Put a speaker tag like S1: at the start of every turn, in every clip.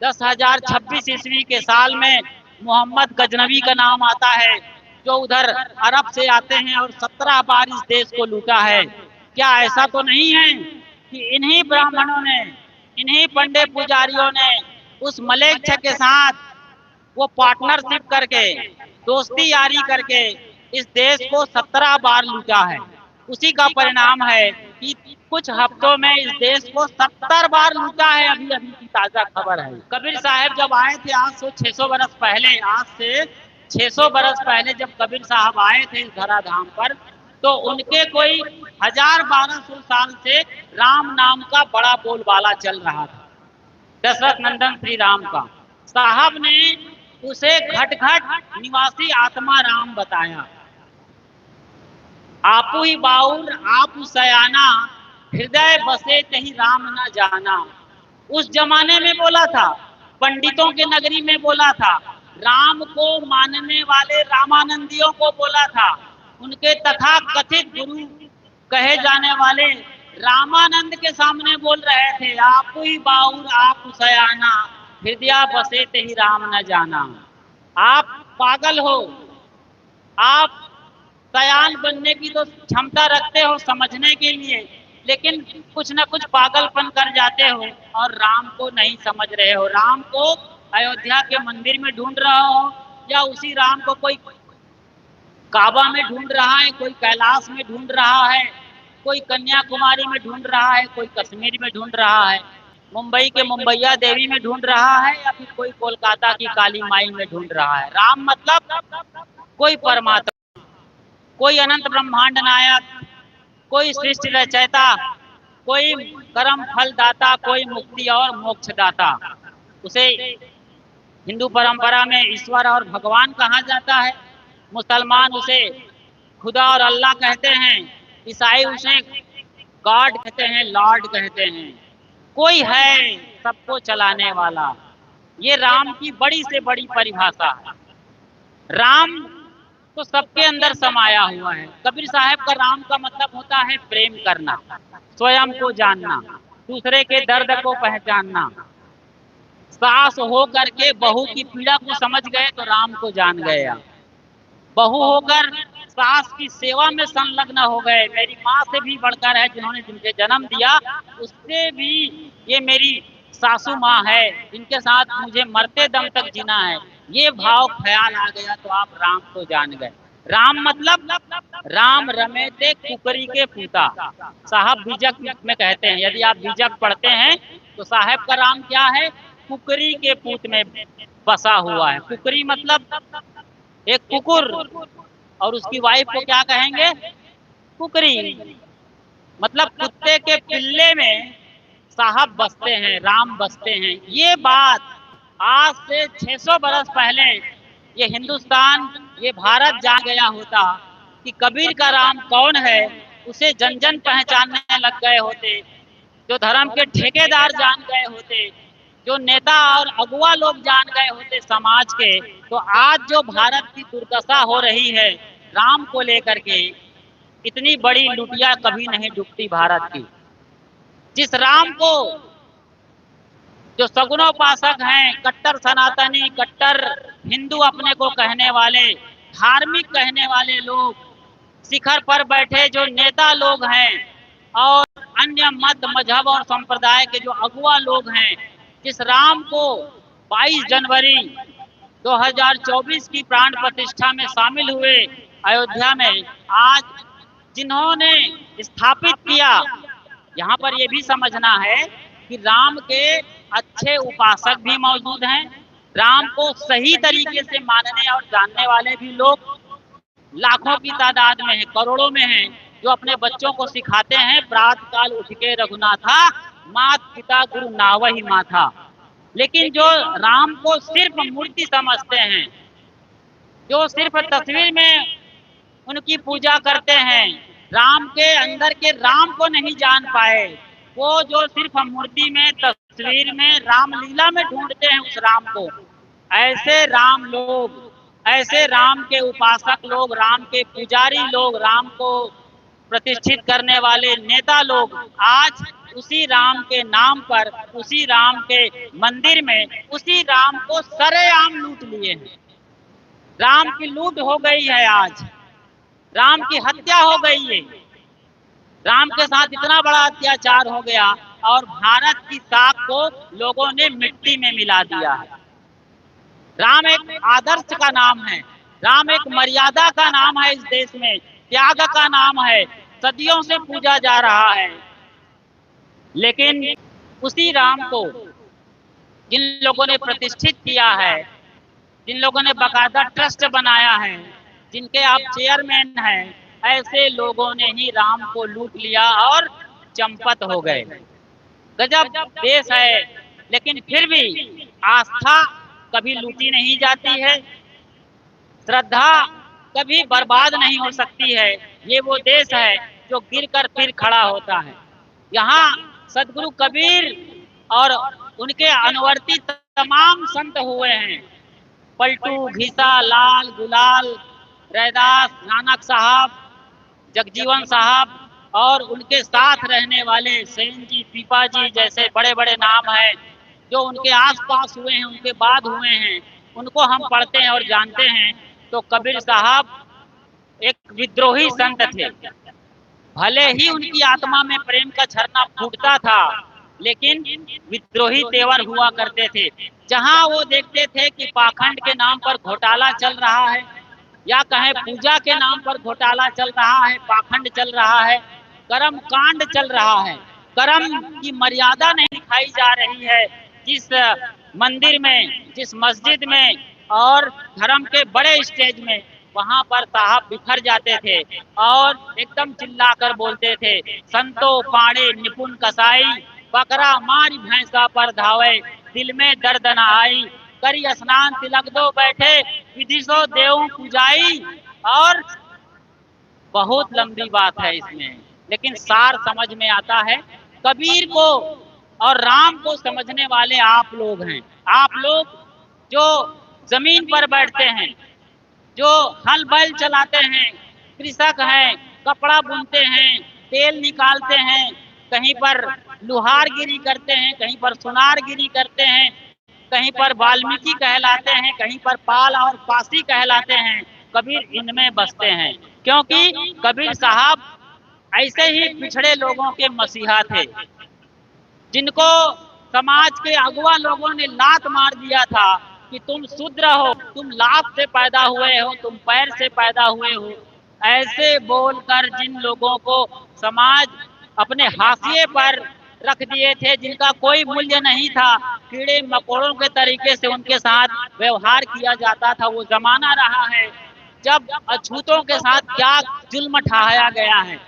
S1: 10,026 ईस्वी के साल में मोहम्मद गजनवी का नाम आता है, जो उधर अरब से आते हैं और 17 बार इस देश को लूटा है। क्या ऐसा तो नहीं है कि इन्हीं ब्राह्मणों ने, इन्हीं पंडे पुजारियों ने उस मलेच्छ के साथ वो पार्टनरशिप करके, दोस्ती यारी करके इस देश को 17 बार लूटा है। उसी का परिणाम है कि कुछ हफ्तों में इस देश को 70 बार लूटा है। अभी अभी की ताजा खबर है। कबीर साहब जब आए थे आज से 600 बरस पहले, आज से 600 बरस पहले जब कबीर साहब आए थे इस धराधाम पर, तो उनके कोई 1000-1200 साल से राम नाम का बड़ा बोलबाला चल रहा था, दशरथ नंदन श्री राम का। साहब ने उसे घट-घट निवासी आत्मा राम बताया। आपू ही बाउर आपू सयाना, हृदय बसे कहीं राम ना जाना। उस जमाने में बोला था, पंडितों के नगरी में बोला था, राम को मानने वाले रामानंदियों को बोला था। उनके तथा कथित गुरु कहे जाने वाले रामानंद के सामने बोल रहे थे, आपू ही बाउर आपू सयाना, हृदय बसे कहीं राम न जाना। आप पागल हो, आप सयान बनने की तो क्षमता रखते हो समझने के लिए, लेकिन कुछ न कुछ पागलपन कर जाते हो और राम को नहीं समझ रहे हो। राम को अयोध्या के मंदिर में ढूंढ रहा हो, या उसी राम को कोई काबा में ढूंढ रहा है, कोई कैलाश में ढूंढ रहा है, कोई कन्याकुमारी में ढूंढ रहा है, कोई कश्मीर में ढूंढ रहा है, मुंबई के मुंबईया देवी में ढूंढ रहा है, या फिर कोई कोलकाता की काली माई में ढूंढ रहा है। राम मतलब कोई परमात्मा, कोई अनंत ब्रह्मांड नायक, कोई सृष्टि रचयिता, कोई कर्म फल दाता, कोई मुक्ति और मोक्ष दाता। उसे हिंदू परंपरा में ईश्वर और भगवान कहा जाता है। मुसलमान उसे खुदा और अल्लाह कहते हैं, ईसाई उसे गॉड कहते हैं, लॉर्ड कहते हैं। कोई है सबको चलाने वाला। ये राम की बड़ी से बड़ी परिभाषा है। राम तो सबके अंदर समाया हुआ है। कबीर साहब का राम का मतलब होता है प्रेम करना, स्वयं को जानना, दूसरे के दर्द को पहचानना। सास हो करके बहू की पीड़ा को समझ गए तो राम को जान गए। बहू होकर सास की सेवा में संलग्न हो गए। मेरी माँ से भी बढ़कर है, जिन्होंने मुझे जन्म दिया, उससे भी ये मेरी सासू माँ है, जिनके साथ मुझे मरते दम तक जीना है। ये भाव ख्याल आ गया तो आप राम को जान गए। राम मतलब राम रमेते कुकरी के पूता। साहब बीजक में कहते हैं, यदि आप बीजक पढ़ते हैं तो साहब का राम क्या है, कुकरी के पूत में बसा हुआ है। कुकरी मतलब एक कुकुर, और उसकी वाइफ को क्या कहेंगे, कुकरी। मतलब कुत्ते के पिल्ले में साहब बसते हैं, राम बसते हैं। ये बात आज से 600 बरस पहले ये हिंदुस्तान, ये भारत जान गया होता कि कबीर का राम कौन है, उसे जन जन पहचानने लग गए होते, जो धर्म के ठेकेदार जान गए होते, जो नेता और अगुआ लोग जान गए होते समाज के, तो आज जो भारत की दुर्दशा हो रही है राम को लेकर के, इतनी बड़ी लुटिया कभी नहीं डूबती भारत की। जिस राम को जो सगुनोपासक हैं, कट्टर सनातनी, कट्टर हिंदू अपने को कहने वाले, धार्मिक कहने वाले लोग, शिखर पर बैठे जो नेता लोग हैं, और अन्य मत मजहब और संप्रदाय के जो अगुआ लोग हैं, जिस राम को 22 जनवरी 2024 की प्राण प्रतिष्ठा में शामिल हुए अयोध्या में, आज जिन्होंने स्थापित किया, यहाँ पर यह भी समझना है कि राम के अच्छे उपासक भी मौजूद हैं। राम को सही तरीके से मानने और जानने वाले भी लोग लाखों की तादाद में हैं, करोड़ों में हैं, जो अपने बच्चों को सिखाते हैं, प्रातः काल उठ के रघुनाथा, मात पिता गुरु नावहि माथा। लेकिन जो राम को सिर्फ मूर्ति समझते हैं, जो सिर्फ तस्वीर में उनकी पूजा करते हैं, राम के अंदर के राम को नहीं जान पाए, वो जो सिर्फ मूर्ति में, तस्वीर में, रामलीला में ढूंढते हैं उस राम को, ऐसे राम लोग, ऐसे राम के उपासक लोग, राम के पुजारी लोग, राम को प्रतिष्ठित करने वाले नेता लोग आज उसी राम के नाम पर, उसी राम के मंदिर में, उसी राम को सरेआम लूट लिए हैं। राम की लूट हो गई है आज, राम की हत्या हो गई है, राम के साथ इतना बड़ा अत्याचार हो गया और भारत की साख को लोगों ने मिट्टी में मिला दिया है। राम एक आदर्श का नाम है, राम एक मर्यादा का नाम है, इस देश में त्याग का नाम है, सदियों से पूजा जा रहा है। लेकिन उसी राम को जिन लोगों ने प्रतिष्ठित किया है, जिन लोगों ने बाकायदा ट्रस्ट बनाया है, जिनके आप चेयरमैन हैं, ऐसे लोगों ने ही राम को लूट लिया और चंपत हो गए। गजब देश है, लेकिन फिर भी आस्था कभी लूटी नहीं जाती है, श्रद्धा कभी बर्बाद नहीं हो सकती है। ये वो देश है जो गिरकर फिर खड़ा होता है। यहाँ सदगुरु कबीर और उनके अनुवर्ती तमाम संत हुए हैं, पलटू, घिसा, लाल, गुलाल, रैदास, नानक साहब, जगजीवन साहब और उनके साथ रहने वाले सेन जी, पीपा जी जैसे बड़े बड़े नाम हैं जो उनके आसपास हुए हैं, उनके बाद हुए हैं, उनको हम पढ़ते हैं और जानते हैं। तो कबीर साहब एक विद्रोही संत थे। भले ही उनकी आत्मा में प्रेम का झरना फूटता था, लेकिन विद्रोही तेवर हुआ करते थे। जहां वो देखते थे कि पाखंड के नाम पर घोटाला चल रहा है, या कहें पूजा के नाम पर घोटाला चल रहा है, पाखंड चल रहा है, कर्म कांड चल रहा है, कर्म की मर्यादा नहीं दिखाई जा रही है, जिस मंदिर में, जिस मस्जिद में और धर्म के बड़े स्टेज में, वहां पर साहब बिखर जाते थे और एकदम चिल्लाकर बोलते थे, संतो पाड़े निपुण कसाई, बकरा मारी भैंसा पर धावे, दिल में दर्द न आई, करी स्नान तिलक दो बैठे, विधि सो देव पूजाई। और बहुत लंबी बात है इसमें, लेकिन सार समझ में आता है। कबीर को और राम को समझने वाले आप लोग हैं। आप लोग जो जमीन पर बैठते हैं, जो हल बैल चलाते हैं, कृषक हैं, कपड़ा बुनते हैं, तेल निकालते हैं, कहीं पर लुहारगिरी करते हैं, कहीं पर सुनारगिरी करते हैं, कहीं पर वाल्मीकि कहलाते हैं, कहीं पर पाल और पासी कहलाते हैं। कबीर इनमें बसते हैं, क्योंकि कबीर साहब ऐसे ही पिछड़े लोगों के मसीहा थे, जिनको समाज के अगुआ लोगों ने लात मार दिया था कि तुम शूद्र हो, तुम लात से पैदा हुए हो, तुम पैर से पैदा हुए हो। ऐसे बोलकर जिन लोगों को समाज अपने हाशिए पर रख दिए थे, जिनका कोई मूल्य नहीं था, कीड़े मकोड़ों के तरीके से उनके साथ व्यवहार किया जाता था, वो जमाना रहा है जब अछूतों के साथ क्या जुल्म ढाया गया है।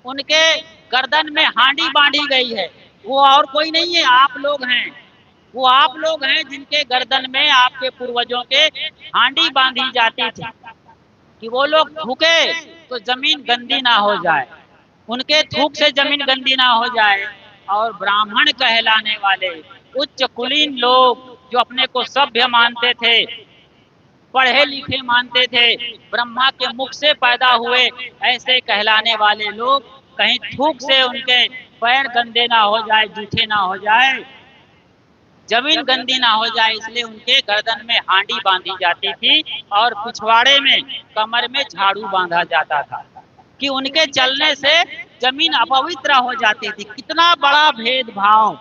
S1: उनके गर्दन में हांडी बांधी गई है, वो और कोई नहीं है, आप लोग हैं। वो आप लोग हैं जिनके गर्दन में आपके पूर्वजों के हांडी बांधी जाती थी कि वो लोग थूके तो जमीन गंदी ना हो जाए, उनके थूक से जमीन गंदी ना हो जाए। और ब्राह्मण कहलाने वाले उच्च कुलीन लोग जो अपने को सभ्य मानते थे, पढ़े लिखे मानते थे, ब्रह्मा के मुख से पैदा हुए, ऐसे कहलाने वाले लोग कहीं थूक से उनके पैर गंदे ना हो जाए, जूठे ना हो जाए, जमीन गंदी ना हो जाए, इसलिए उनके गर्दन में हांडी बांधी जाती थी और पिछवाड़े में, कमर में झाड़ू बांधा जाता था कि उनके चलने से जमीन अपवित्र हो जाती थी। कितना बड़ा भेदभाव!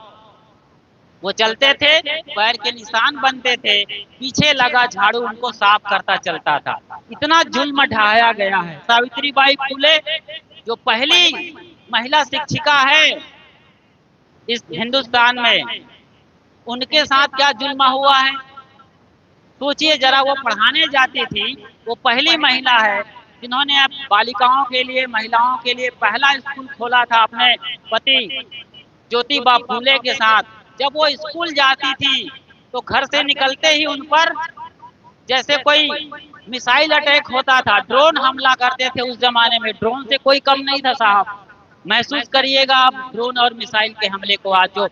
S1: वो चलते थे, पैर के निशान बनते थे, पीछे लगा झाड़ू उनको साफ करता चलता था। इतना जुल्म ढाया गया है। सावित्रीबाई फुले जो पहली महिला शिक्षिका है इस हिंदुस्तान में, उनके साथ क्या जुल्म हुआ है सोचिए जरा। वो पढ़ाने जाती थी, वो पहली महिला है जिन्होंने अब बालिकाओं के लिए, महिलाओं के लिए पहला स्कूल खोला था अपने पति ज्योतिबा फूले के साथ। जब वो स्कूल जाती थी तो घर से निकलते ही उन पर जैसे कोई मिसाइल अटैक होता था, ड्रोन हमला करते थे। उस जमाने में ड्रोन से कोई कम नहीं था साहब। महसूस करिएगा आप ड्रोन और मिसाइल के हमले को। आज जो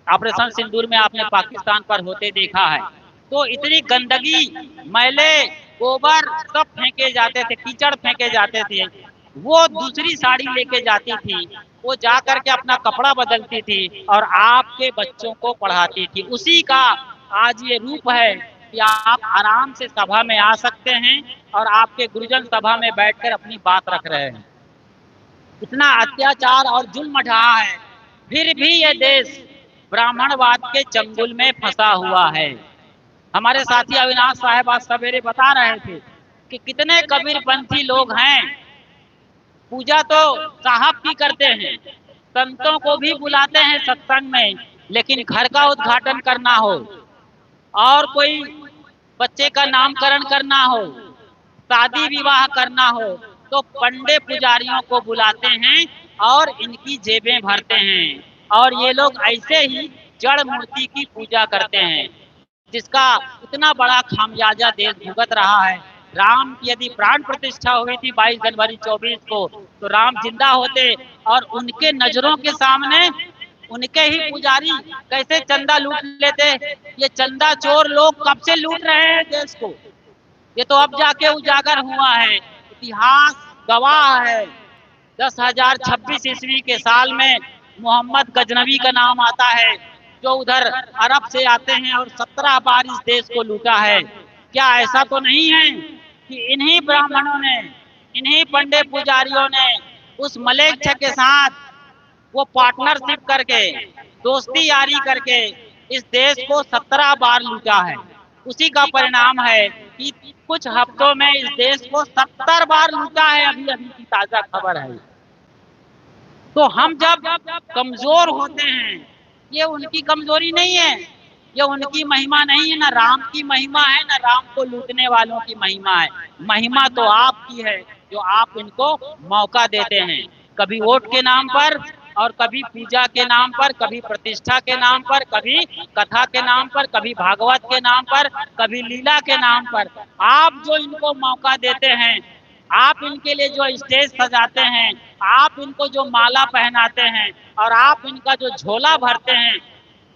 S1: ऑपरेशन सिंदूर में आपने पाकिस्तान पर होते देखा है, तो इतनी गंदगी, मैले, गोबर सब फेंके जाते थे, कीचड़ फेंके जाते थे। वो दूसरी साड़ी लेके जाती थी वो जा करके अपना कपड़ा बदलती थी और आपके बच्चों को पढ़ाती थी। उसी का आज ये रूप है कि आप आराम से सभा में आ सकते हैं और आपके गुरुजन सभा में बैठकर अपनी बात रख रहे हैं। इतना अत्याचार और जुल्म ढहा है, फिर भी ये देश ब्राह्मणवाद के चंगुल में फंसा हुआ है। हमारे साथी अविनाश साहब आज सवेरे बता रहे थे कि कितने कबीरपंथी लोग हैं, पूजा तो साहब की करते हैं, संतों को भी बुलाते हैं सत्संग में, लेकिन घर का उद्घाटन करना हो और कोई बच्चे का नामकरण करना हो, शादी विवाह करना हो, तो पंडे पुजारियों को बुलाते हैं और इनकी जेबें भरते हैं। और ये लोग ऐसे ही जड़ मूर्ति की पूजा करते हैं, जिसका इतना बड़ा खामियाजा देश भुगत रहा है। राम की यदि प्राण प्रतिष्ठा हुई थी 22 जनवरी 24 को, तो राम जिंदा होते और उनके नजरों के सामने उनके ही पुजारी कैसे चंदा लूट लेते। ये चंदा चोर लोग कब से लूट रहे हैं देश को, ये तो अब जाके उजागर हुआ है। इतिहास गवाह है। 10,026 ईस्वी के साल में मोहम्मद गजनवी का नाम आता है, जो उधर अरब से आते हैं और 17 बार इस देश को लूटा है। क्या ऐसा तो नहीं है कि इन्हीं ब्राह्मणों ने, इन्हीं पंडे पुजारियों ने उस मलेच्छ के साथ वो पार्टनरशिप करके, दोस्ती यारी करके इस देश को 17 बार लूटा है। उसी का परिणाम है कि कुछ हफ्तों में इस देश को 70 बार लूटा है। अभी अभी की ताजा खबर है। तो हम जब कमजोर होते हैं, ये उनकी कमजोरी नहीं है, ये उनकी महिमा नहीं है, ना राम की महिमा है, ना राम को लूटने वालों की महिमा है। महिमा तो आपकी है, जो आप इनको मौका देते हैं, कभी वोट के नाम पर और कभी पूजा के नाम पर, कभी प्रतिष्ठा के नाम पर, कभी कथा के नाम पर, कभी भागवत के नाम पर, कभी लीला के नाम पर। आप जो इनको मौका देते हैं, आप इनके लिए जो स्टेज सजाते हैं, आप इनको जो माला पहनाते हैं और आप इनका जो झोला भरते हैं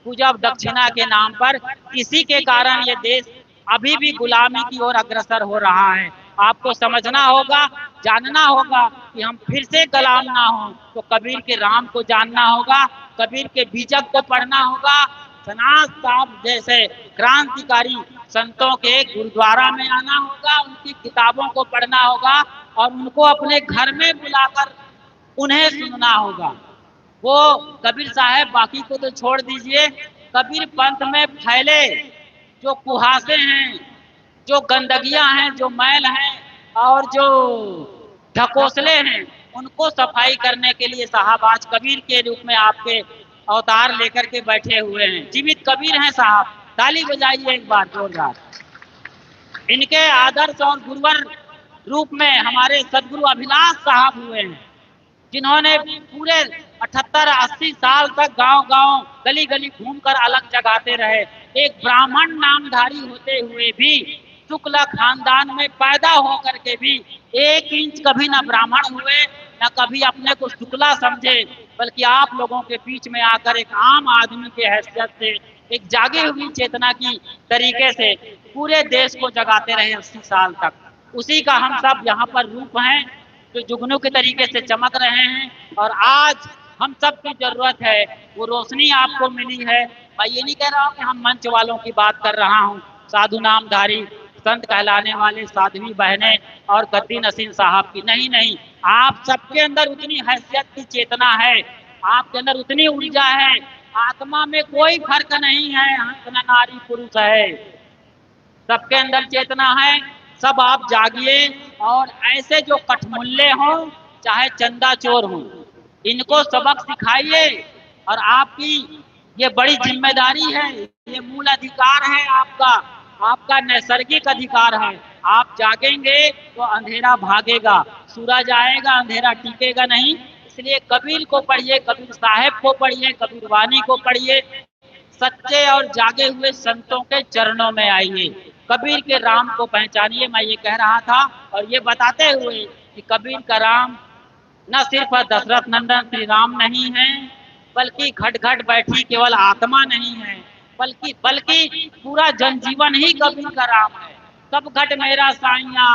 S1: पूजा दक्षिणा के नाम पर, इसी के कारण ये देश अभी भी गुलामी की ओर अग्रसर हो रहा है। आपको समझना होगा, जानना होगा कि हम फिर से गुलाम ना हो, तो कबीर के राम को जानना होगा, कबीर के बीजक को पढ़ना होगा, सनातन साहब जैसे क्रांतिकारी संतों के गुरुद्वारा में आना होगा, उनकी किताबों को पढ़ना होगा और उनको अपने घर में बुलाकर उन्हें सुनना होगा। वो कबीर साहब बाकी को तो छोड़ दीजिए, कबीर पंथ में फैले जो कुहासे हैं, जो गंदगियां हैं, जो मैल हैं और जो ढकोसले हैं, उनको सफाई करने के लिए साहब आज कबीर के रूप में आपके अवतार लेकर के बैठे हुए हैं। जीवित कबीर हैं साहब, ताली बजाइए एक बार जोरदार। इनके आदर्श और गुरुवर रूप में हमारे सदगुरु अभिलाष साहब हुए हैं, जिन्होंने पूरे 78-80 साल तक गांव-गांव, गली-गली घूमकर अलग जगाते रहे। एक ब्राह्मण नामधारी होते हुए भी, शुक्ल खानदान में पैदा होकर के भी 1 इंच कभी ना ब्राह्मण हुए, न कभी अपने को शुक्ला समझे, बल्कि आप लोगों के बीच में आकर एक आम आदमी के हैसियत से, एक जागी हुई चेतना की तरीके से पूरे देश को जगाते रहे 80 साल तक। उसी का हम सब यहाँ पर रूप हैं, जो जुगनू के तरीके से चमक रहे हैं। और आज हम सब की जरूरत है, वो रोशनी आपको मिली है। मैं ये नहीं कह रहा हूँ कि हम मंच वालों की बात कर रहा हूँ, साधु नामधारी संत कहलाने वाले साध्वी बहनें और गद्दी नसीन साहब की नहीं, नहीं, आप सबके अंदर उतनी हैसियत की चेतना है, आपके अंदर उतनी ऊर्जा है, आत्मा में कोई फर्क नहीं है, हंस न नारी पुरुष है, सबके अंदर चेतना है। सब आप जागिए और ऐसे जो कठमुल्ले हों, चाहे चंदा चोर हों, इनको सबक सिखाइए। और आपकी ये बड़ी जिम्मेदारी है, ये मूल अधिकार है आपका, आपका नैसर्गिक अधिकार है। आप जागेंगे तो अंधेरा भागेगा, सूरज आएगा, अंधेरा टिकेगा नहीं। इसलिए कबीर को पढ़िए, कबीर साहब को पढ़िए, कबीर वाणी को पढ़िए, सच्चे और जागे हुए संतों के चरणों में आइए, कबीर के राम को पहचानिए। मैं ये कह रहा था और ये बताते हुए कि कबीर का राम न सिर्फ दशरथ नंदन श्री राम नहीं है, बल्कि घट घट बैठी केवल आत्मा नहीं है, बल्कि पूरा जनजीवन ही कबीर का राम है। सब घट मेरा साइया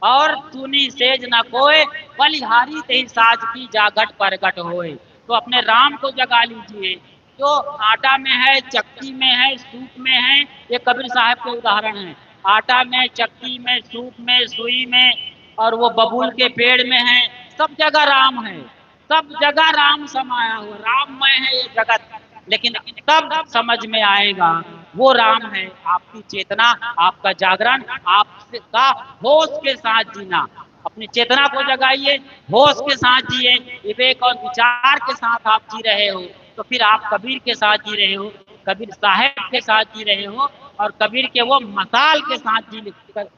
S1: और सुनी सेज न कोय, बलिहारी तेरी साज की जागट परगट होए। तो अपने राम को जगा लीजिए। जो आटा में है, चक्की में है, सूप में है, ये कबीर साहब के उदाहरण हैं। आटा में, चक्की में, सूप में, सुई में और वो बबूल के पेड़ में है, सब जगह राम है। सब जगह राम समाया हुआ, राममय है ये जगत। लेकिन तब समझ में आएगा वो राम है आपकी चेतना, आपका जागरण, आपका होश के साथ जीना। अपनी चेतना को जगाइए, होश के साथ जिए, विवेक और विचार के साथ आप जी रहे हो तो फिर आप कबीर के साथ जी रहे हो, कबीर साहब के साथ जी रहे हो और कबीर के वो मसाल के साथ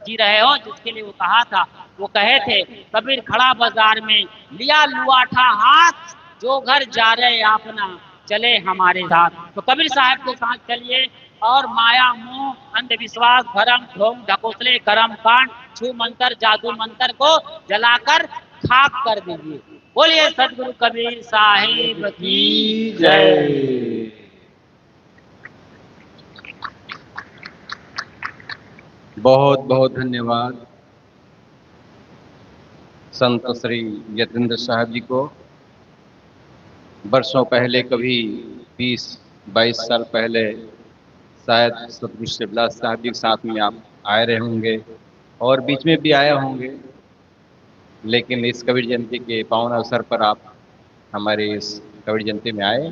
S1: जी रहे हो जिसके लिए वो कहा था। वो कहे थे कबीर खड़ा बाजार में लिया लुआठा हाथ, जो घर जा रहे अपना चले हमारे साथ। तो कबीर साहब के साथ चलिए और माया मोह अंधविश्वास भरम ढोंग ढकोसले कर्म कांड छू मंत्र जादू मंत्र को जलाकर खाक कर दीजिए। बोलिए सदगुरु कबीर साहिब की जय।
S2: बहुत बहुत धन्यवाद संत श्री यतीन्द्र साहब जी को। वर्षों पहले, कभी 20-22 साल पहले शायद सतगुरु शिवदास साहब जी के साथ में आप आए रहे होंगे और बीच में भी आए होंगे, लेकिन इस कबीर जयंती के पावन अवसर पर आप हमारे इस कबीर जयंती में आए।